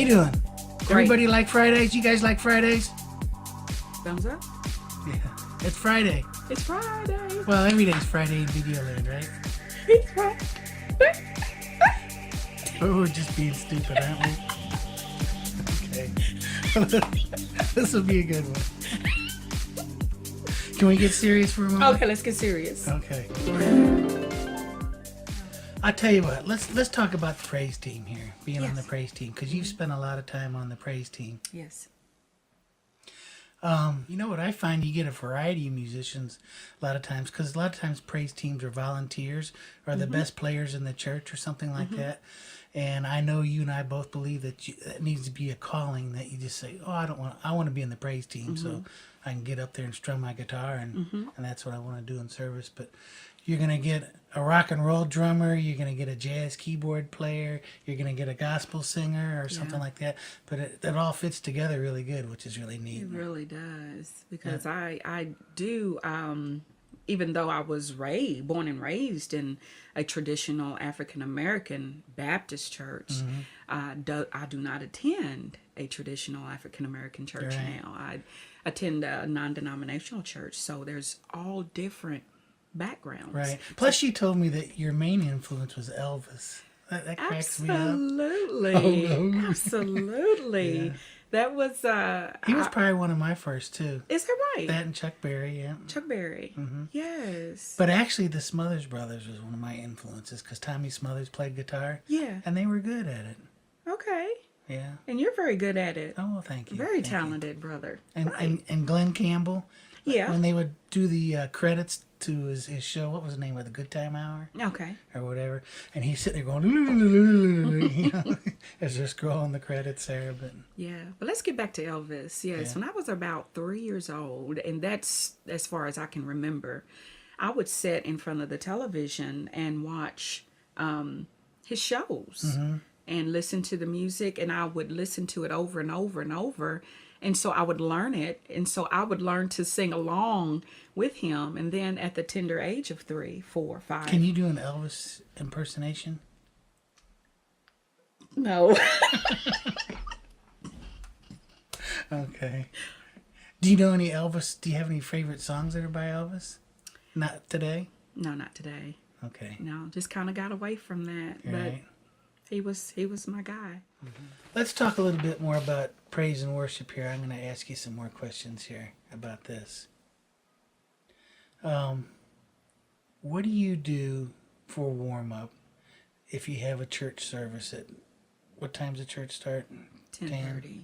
you doing? Great. Everybody like Fridays? You guys like Fridays? Thumbs up. Yeah. It's Friday. It's Friday. Well, every day's Friday in Videoland, right? It's Friday. We're just being stupid, aren't we? Okay. This will be a good one. Can we get serious for a moment? Okay, let's get serious. Okay. I'll tell you what. Let's talk about the praise team here. Being on the praise team, because you've spent a lot of time on the praise team. Yes. You know what I find? You get a variety of musicians a lot of times, because a lot of times praise teams are volunteers or the best players in the church or something like that. And I know you and I both believe that that needs to be a calling, that you just say, oh, I want to be in the praise team so I can get up there and strum my guitar, and that's what I want to do in service. But you're going to get a rock and roll drummer, you're going to get a jazz keyboard player, you're going to get a gospel singer or something like that. But it all fits together really good, which is really neat. It really does, because I do, even though I was born and raised in a traditional African-American Baptist church, I do not attend a traditional African-American church now. I attend a non-denominational church, so there's all different backgrounds. Right. Plus, you told me that your main influence was Elvis. That cracks me up. Absolutely. Absolutely. Yeah. That was... He was probably one of my first, too. Is that right? That and Chuck Berry, yeah. Chuck Berry. Yes. But actually, the Smothers Brothers was one of my influences, because Tommy Smothers played guitar. Yeah. And they were good at it. Okay. Yeah. And you're very good at it. Oh, well, thank you. Very Thank talented, brother. you. And Glenn Campbell. Yeah. When they would do the credits to his show, what was the name of the Good Time Hour? Okay. Or whatever. And he's sitting there going, you know, as they're scrolling the credits there. But Yeah. But let's get back to Elvis. Yes. When I was about 3 years old, and that's as far as I can remember, I would sit in front of the television and watch his shows and listen to the music, and I would listen to it over and over and over. And so I would learn it. And so I would learn to sing along with him. And then at the tender age of 3, 4, 5. can you do an Elvis impersonation? No. Okay. Do you know any Elvis? Do you have any favorite songs that are by Elvis? Not today? No, not today. Okay. No, just kind of got away from that. Right. But he was my guy. Let's talk a little bit more about praise and worship here. I'm going to ask you some more questions here about this. What do you do for warm up if you have a church service at what time's the church start? 10:30.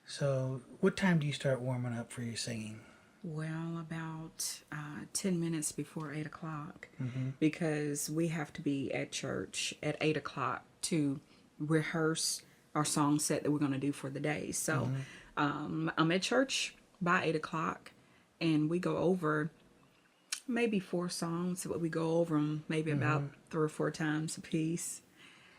So what time do you start warming up for your singing? Well, about 10 minutes before 8 o'clock, because we have to be at church at 8 o'clock to rehearse our song set that we're going to do for the day. So I'm at church by 8 o'clock, and we go over maybe 4 songs, but we go over them maybe about 3 or 4 times a piece.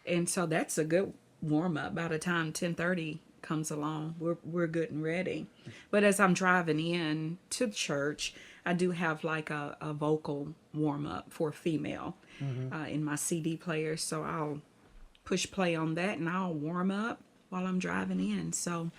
And so that's a good warm-up. By the time 10:30 comes along, we're good and ready. But as I'm driving in to church, I do have like a vocal warm-up for female in my CD player. So I'll push play on that and I'll warm up while I'm driving in. So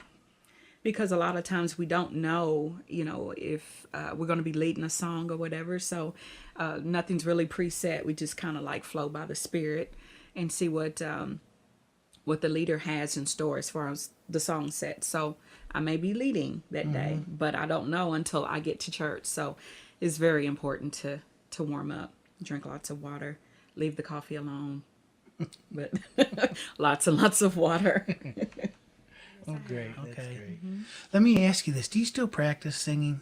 because a lot of times we don't know, if we're going to be leading a song or whatever. So nothing's really preset. We just kind of like flow by the Spirit and see what the leader has in store as far as the song set. So I may be leading that day, but I don't know until I get to church. So it's very important to warm up, drink lots of water, leave the coffee alone, but lots and lots of water. Oh, great. Okay. Let me ask you this. Do you still practice singing?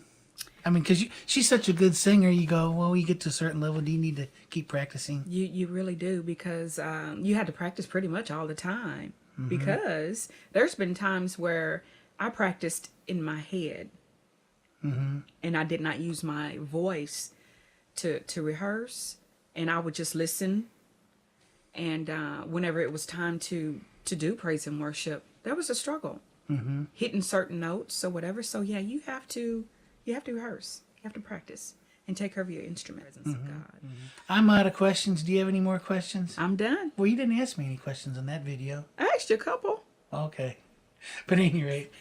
I mean, because she's such a good singer, you go, well, you get to a certain level, do you need to keep practicing? You really do, because you had to practice pretty much all the time. Because there's been times where I practiced in my head, and I did not use my voice to rehearse, and I would just listen. And whenever it was time to do praise and worship, that was a struggle, hitting certain notes or whatever. So yeah, you have to rehearse, you have to practice, and take care of your instruments of God. I'm out of questions. Do you have any more questions? I'm done. Well, you didn't ask me any questions on that video. I asked you a couple. Okay. But at any rate,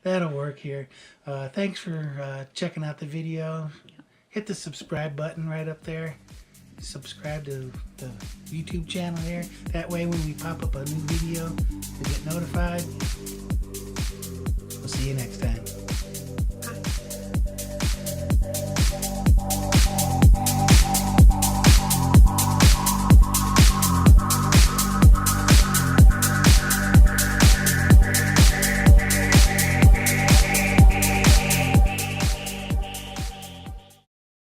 that'll work here. Thanks for checking out the video. Hit the subscribe button right up there. Subscribe to the YouTube channel here. That way when we pop up a new video, you get notified. We'll see you next time.